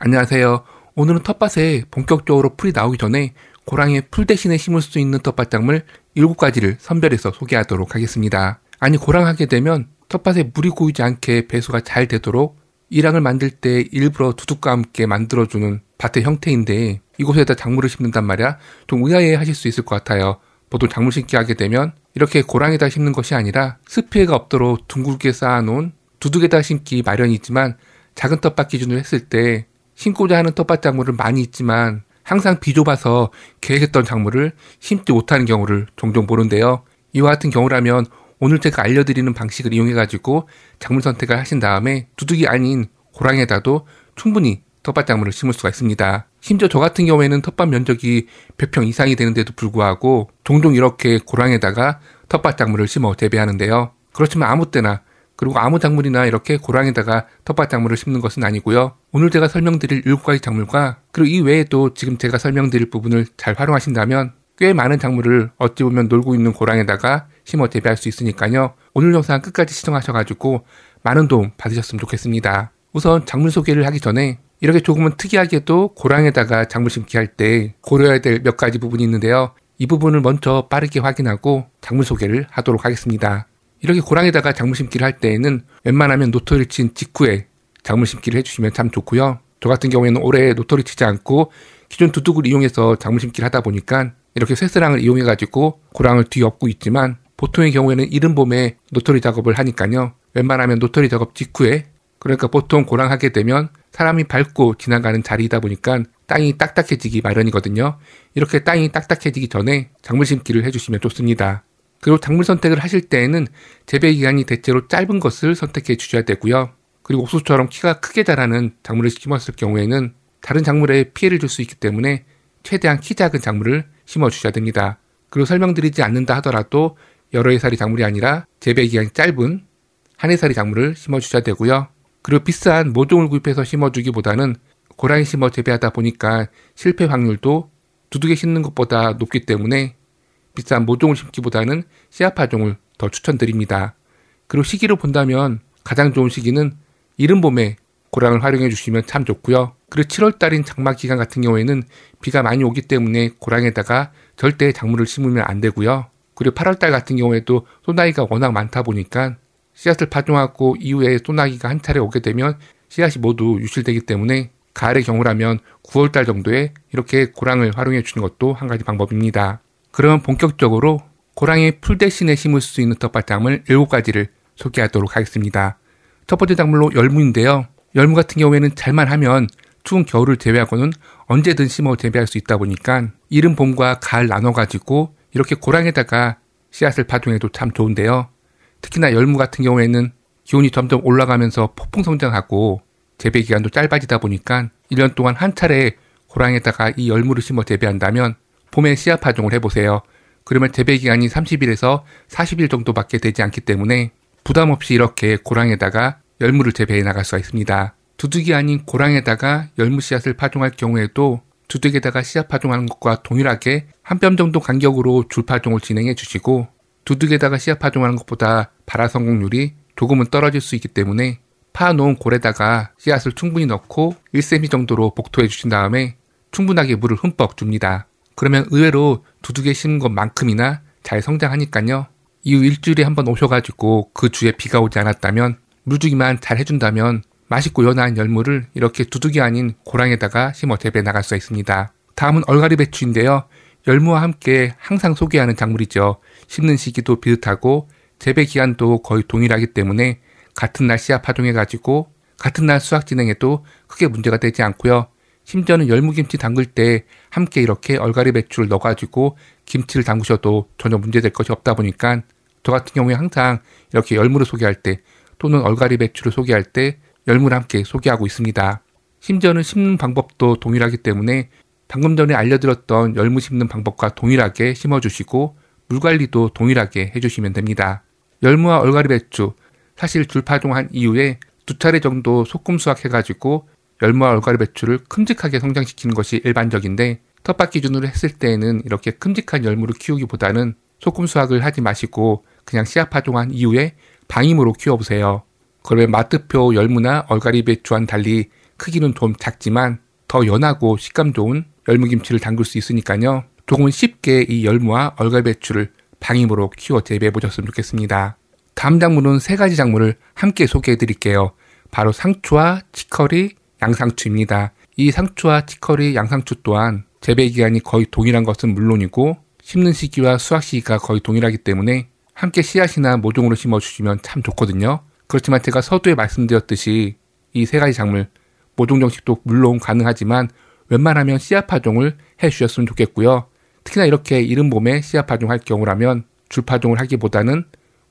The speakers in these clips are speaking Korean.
안녕하세요. 오늘은 텃밭에 본격적으로 풀이 나오기 전에 고랑에 풀 대신에 심을 수 있는 텃밭작물 7가지를 선별해서 소개하도록 하겠습니다. 아니, 고랑하게 되면 텃밭에 물이 고이지 않게 배수가 잘 되도록 이랑을 만들 때 일부러 두둑과 함께 만들어주는 밭의 형태인데, 이곳에다 작물을 심는단 말이야. 좀 의아해 하실 수 있을 것 같아요. 보통 작물 심기 하게 되면 이렇게 고랑에다 심는 것이 아니라 습피해가 없도록 둥글게 쌓아놓은 두둑에다 심기 마련이지만, 작은 텃밭 기준으로 했을 때 심고자 하는 텃밭 작물은 많이 있지만 항상 비좁아서 계획했던 작물을 심지 못하는 경우를 종종 보는데요. 이와 같은 경우라면 오늘 제가 알려드리는 방식을 이용해가지고 작물 선택을 하신 다음에 두둑이 아닌 고랑에다도 충분히 텃밭 작물을 심을 수가 있습니다. 심지어 저 같은 경우에는 텃밭 면적이 100평 이상이 되는데도 불구하고 종종 이렇게 고랑에다가 텃밭 작물을 심어 재배하는데요. 그렇지만 아무 때나, 그리고 아무 작물이나 이렇게 고랑에다가 텃밭 작물을 심는 것은 아니고요. 오늘 제가 설명드릴 7가지 작물과 그리고 이 외에도 지금 제가 설명드릴 부분을 잘 활용하신다면 꽤 많은 작물을 어찌 보면 놀고 있는 고랑에다가 심어 재배할 수 있으니까요. 오늘 영상 끝까지 시청하셔가지고 많은 도움 받으셨으면 좋겠습니다. 우선 작물 소개를 하기 전에 이렇게 조금은 특이하게도 고랑에다가 작물 심기 할 때 고려해야 될 몇 가지 부분이 있는데요. 이 부분을 먼저 빠르게 확인하고 작물 소개를 하도록 하겠습니다. 이렇게 고랑에다가 작물 심기를 할 때에는 웬만하면 노토리를 친 직후에 작물 심기를 해주시면 참 좋고요. 저 같은 경우에는 올해 노토리 치지 않고 기존 두둑을 이용해서 작물 심기를 하다 보니까 이렇게 쇠스랑을 이용해가지고 고랑을 뒤엎고 있지만, 보통의 경우에는 이른 봄에 노토리 작업을 하니까요. 웬만하면 노토리 작업 직후에, 그러니까 보통 고랑 하게 되면 사람이 밟고 지나가는 자리이다 보니까 땅이 딱딱해지기 마련이거든요. 이렇게 땅이 딱딱해지기 전에 작물 심기를 해주시면 좋습니다. 그리고 작물 선택을 하실 때에는 재배 기간이 대체로 짧은 것을 선택해 주셔야 되고요. 그리고 옥수수처럼 키가 크게 자라는 작물을 심었을 경우에는 다른 작물에 피해를 줄 수 있기 때문에 최대한 키 작은 작물을 심어 주셔야 됩니다. 그리고 설명드리지 않는다 하더라도 여러 해살이 작물이 아니라 재배 기간이 짧은 한 해살이 작물을 심어 주셔야 되고요. 그리고 비싼 모종을 구입해서 심어주기보다는 고랑에 심어 재배하다 보니까 실패 확률도 두둑에 심는 것보다 높기 때문에 비싼 모종을 심기보다는 씨앗파종을 더 추천드립니다. 그리고 시기로 본다면 가장 좋은 시기는 이른 봄에 고랑을 활용해 주시면 참 좋고요. 그리고 7월달인 장마 기간 같은 경우에는 비가 많이 오기 때문에 고랑에다가 절대 작물을 심으면 안 되고요. 그리고 8월달 같은 경우에도 소나기가 워낙 많다 보니까 씨앗을 파종하고 이후에 소나기가 한 차례 오게 되면 씨앗이 모두 유실되기 때문에 가을의 경우라면 9월달 정도에 이렇게 고랑을 활용해 주는 것도 한 가지 방법입니다. 그러면 본격적으로 고랑에 풀 대신에 심을 수 있는 텃밭 작물 7가지를 소개하도록 하겠습니다. 첫 번째 작물로 열무인데요. 열무 같은 경우에는 잘만 하면 추운 겨울을 제외하고는 언제든 심어 재배할 수 있다 보니까 이른 봄과 가을 나눠가지고 이렇게 고랑에다가 씨앗을 파종해도 참 좋은데요. 특히나 열무 같은 경우에는 기온이 점점 올라가면서 폭풍 성장하고 재배 기간도 짧아지다 보니까 1년 동안 한 차례 고랑에다가 이 열무를 심어 재배한다면 봄에 씨앗 파종을 해보세요. 그러면 재배 기간이 30일에서 40일 정도밖에 되지 않기 때문에 부담 없이 이렇게 고랑에다가 열무를 재배해 나갈 수가 있습니다. 두둑이 아닌 고랑에다가 열무 씨앗을 파종할 경우에도 두둑에다가 씨앗 파종하는 것과 동일하게 한 뼘 정도 간격으로 줄 파종을 진행해 주시고, 두둑에다가 씨앗 파종하는 것보다 발화 성공률이 조금은 떨어질 수 있기 때문에 파놓은 골에다가 씨앗을 충분히 넣고 1cm 정도로 복토해 주신 다음에 충분하게 물을 흠뻑 줍니다. 그러면 의외로 두둑에 심은 것만큼이나 잘 성장하니까요. 이후 일주일에 한번 오셔가지고 그 주에 비가 오지 않았다면 물주기만 잘 해준다면 맛있고 연한 열무를 이렇게 두둑이 아닌 고랑에다가 심어 재배해 나갈 수가 있습니다. 다음은 얼갈이 배추인데요. 열무와 함께 항상 소개하는 작물이죠. 심는 시기도 비슷하고 재배 기간도 거의 동일하기 때문에 같은 날 씨앗 파종해가지고 같은 날 수확 진행해도 크게 문제가 되지 않고요. 심지어는 열무김치 담글 때 함께 이렇게 얼갈이 배추를 넣어가지고 김치를 담그셔도 전혀 문제될 것이 없다 보니까 저 같은 경우에 항상 이렇게 열무를 소개할 때 또는 얼갈이 배추를 소개할 때 열무를 함께 소개하고 있습니다. 심지어는 심는 방법도 동일하기 때문에 방금 전에 알려드렸던 열무 심는 방법과 동일하게 심어주시고 물관리도 동일하게 해주시면 됩니다. 열무와 얼갈이 배추, 사실 줄 파종한 이후에 2차례 정도 소금 수확해가지고 열무와 얼갈이 배추를 큼직하게 성장시키는 것이 일반적인데, 텃밭 기준으로 했을 때에는 이렇게 큼직한 열무를 키우기보다는 소금 수확을 하지 마시고 그냥 씨앗 파종한 이후에 방임으로 키워보세요. 그러면 마트표 열무나 얼갈이 배추와는 달리 크기는 좀 작지만 더 연하고 식감 좋은 열무김치를 담글 수 있으니까요. 조금은 쉽게 이 열무와 얼갈배추를 방임으로 키워 재배해 보셨으면 좋겠습니다. 다음 작물은 3가지 작물을 함께 소개해 드릴게요. 바로 상추와 치커리, 양상추입니다. 이 상추와 치커리, 양상추 또한 재배 기간이 거의 동일한 것은 물론이고 심는 시기와 수확 시기가 거의 동일하기 때문에 함께 씨앗이나 모종으로 심어주시면 참 좋거든요. 그렇지만 제가 서두에 말씀드렸듯이 이 3가지 작물 모종 정식도 물론 가능하지만 웬만하면 씨앗 파종을 해주셨으면 좋겠고요. 특히나 이렇게 이른 봄에 씨앗 파종할 경우라면 줄 파종을 하기보다는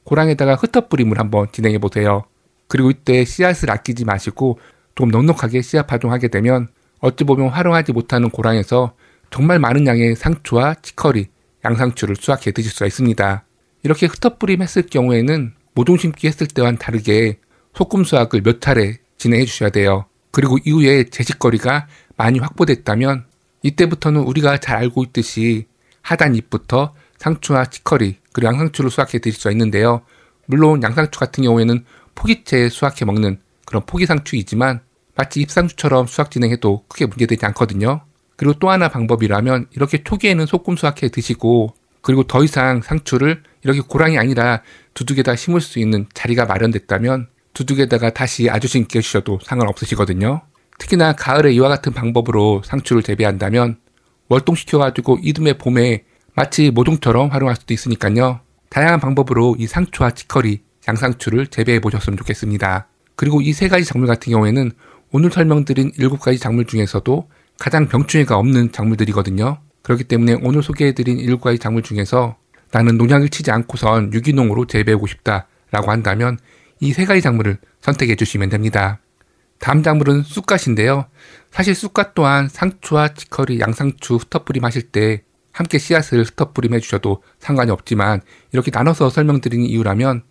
고랑에다가 흩어뿌림을 한번 진행해 보세요. 그리고 이때 씨앗을 아끼지 마시고 좀 넉넉하게 씨앗 파종하게 되면 어찌 보면 활용하지 못하는 고랑에서 정말 많은 양의 상추와 치커리, 양상추를 수확해 드실 수가 있습니다. 이렇게 흩어뿌림 했을 경우에는 모종 심기 했을 때와는 다르게 소금 수확을 몇 차례 진행해 주셔야 돼요. 그리고 이후에 재식거리가 많이 확보됐다면 이때부터는 우리가 잘 알고 있듯이 하단 잎부터 상추와 치커리 그리고 양상추를 수확해 드실 수가 있는데요. 물론 양상추 같은 경우에는 포기채에 수확해 먹는 그런 포기상추이지만 마치 잎상추처럼 수확 진행해도 크게 문제되지 않거든요. 그리고 또 하나 방법이라면 이렇게 초기에는 소금 수확해 드시고 그리고 더 이상 상추를 이렇게 고랑이 아니라 두둑에다 심을 수 있는 자리가 마련됐다면 두둑에다가 다시 아주 심게 주셔도 상관없으시거든요. 특히나 가을에 이와 같은 방법으로 상추를 재배한다면 월동시켜가지고 이듬해 봄에 마치 모종처럼 활용할 수도 있으니까요. 다양한 방법으로 이 상추와 치커리, 양상추를 재배해 보셨으면 좋겠습니다. 그리고 이 3가지 작물 같은 경우에는 오늘 설명드린 7가지 작물 중에서도 가장 병충해가 없는 작물들이거든요. 그렇기 때문에 오늘 소개해드린 7가지 작물 중에서 나는 농약을 치지 않고선 유기농으로 재배하고 싶다라고 한다면 이 3가지 작물을 선택해 주시면 됩니다. 다음 작물은 쑥갓인데요. 사실 쑥갓 또한 상추와 치커리, 양상추 흩어뿌림 하실 때 함께 씨앗을 흩어뿌림 해주셔도 상관이 없지만 이렇게 나눠서 설명드리는 이유라면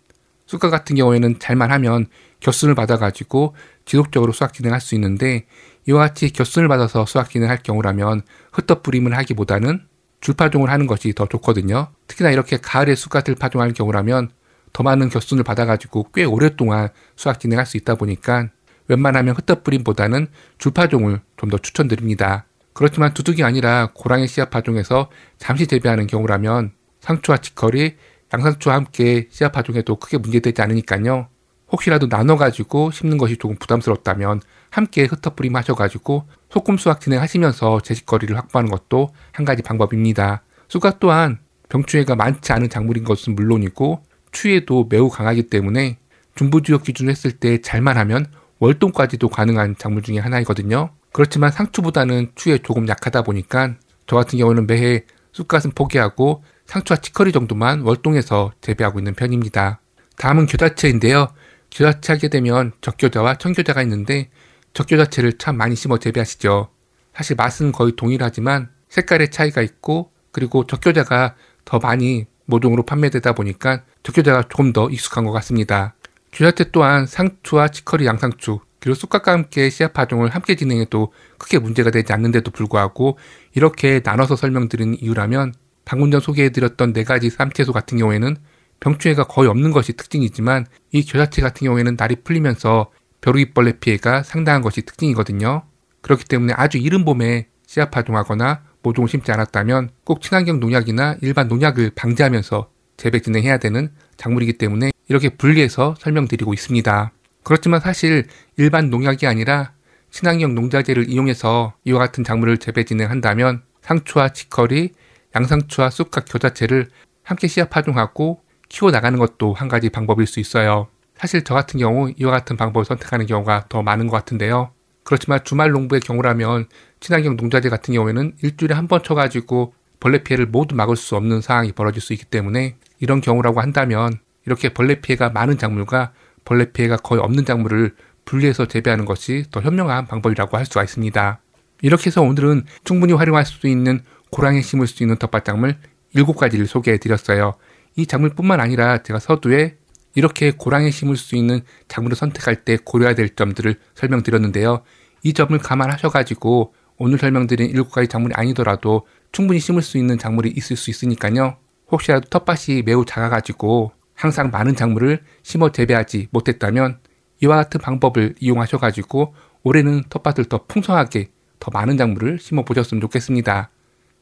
쑥갓 같은 경우에는 잘만 하면 겹순을 받아가지고 지속적으로 수확 진행할 수 있는데 이와 같이 겹순을 받아서 수확 진행할 경우라면 흩어뿌림을 하기보다는 줄파종을 하는 것이 더 좋거든요. 특히나 이렇게 가을에 쑥갓을 파종할 경우라면 더 많은 겹순을 받아가지고 꽤 오랫동안 수확 진행할 수 있다 보니까 웬만하면 흩어뿌림보다는 줄파종을 좀 더 추천드립니다. 그렇지만 두둑이 아니라 고랑의 씨앗 파종에서 잠시 재배하는 경우라면 상추와 치커리, 양상추와 함께 씨앗 파종해도 크게 문제되지 않으니까요. 혹시라도 나눠가지고 심는 것이 조금 부담스럽다면 함께 흩어뿌림 하셔가지고 소금 수확 진행하시면서 재식거리를 확보하는 것도 한 가지 방법입니다. 쑥갓 또한 병충해가 많지 않은 작물인 것은 물론이고 추위에도 매우 강하기 때문에 중부지역 기준으로 했을 때 잘만 하면 월동까지도 가능한 작물 중에 하나이거든요. 그렇지만 상추보다는 추위에 조금 약하다 보니까 저 같은 경우는 매해 쑥갓은 포기하고 상추와 치커리 정도만 월동해서 재배하고 있는 편입니다. 다음은 겨자채인데요. 겨자채 하게 되면 적겨자와 청겨자가 있는데 적겨자채를 참 많이 심어 재배하시죠. 사실 맛은 거의 동일하지만 색깔의 차이가 있고 그리고 적겨자가 더 많이 모종으로 판매되다 보니까 적겨자가 조금 더 익숙한 것 같습니다. 겨자채 또한 상추와 치커리, 양상추 그리고 쑥갓과 함께 씨앗 파종을 함께 진행해도 크게 문제가 되지 않는데도 불구하고 이렇게 나눠서 설명드리는 이유라면 방금 전 소개해드렸던 4가지 쌈채소 같은 경우에는 병충해가 거의 없는 것이 특징이지만 이 겨자채 같은 경우에는 날이 풀리면서 벼룩이벌레 피해가 상당한 것이 특징이거든요. 그렇기 때문에 아주 이른 봄에 씨앗 파종하거나 모종을 심지 않았다면 꼭 친환경 농약이나 일반 농약을 방지하면서 재배 진행해야 되는 작물이기 때문에 이렇게 분리해서 설명드리고 있습니다. 그렇지만 사실 일반 농약이 아니라 친환경 농자재를 이용해서 이와 같은 작물을 재배 진행한다면 상추와 치커리, 양상추와 쑥갓, 겨자채를 함께 씨앗 파종하고 키워나가는 것도 한 가지 방법일 수 있어요. 사실 저 같은 경우 이와 같은 방법을 선택하는 경우가 더 많은 것 같은데요. 그렇지만 주말 농부의 경우라면 친환경 농자재 같은 경우에는 일주일에 한 번 쳐가지고 벌레 피해를 모두 막을 수 없는 상황이 벌어질 수 있기 때문에 이런 경우라고 한다면 이렇게 벌레 피해가 많은 작물과 벌레 피해가 거의 없는 작물을 분리해서 재배하는 것이 더 현명한 방법이라고 할 수가 있습니다. 이렇게 해서 오늘은 충분히 활용할 수 있는 고랑에 심을 수 있는 텃밭작물 7가지를 소개해드렸어요. 이 작물뿐만 아니라 제가 서두에 이렇게 고랑에 심을 수 있는 작물을 선택할 때 고려해야 될 점들을 설명드렸는데요. 이 점을 감안하셔가지고 오늘 설명드린 7가지 작물이 아니더라도 충분히 심을 수 있는 작물이 있을 수 있으니까요. 혹시라도 텃밭이 매우 작아가지고 항상 많은 작물을 심어 재배하지 못했다면 이와 같은 방법을 이용하셔가지고 올해는 텃밭을 더 풍성하게 더 많은 작물을 심어 보셨으면 좋겠습니다.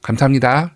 감사합니다.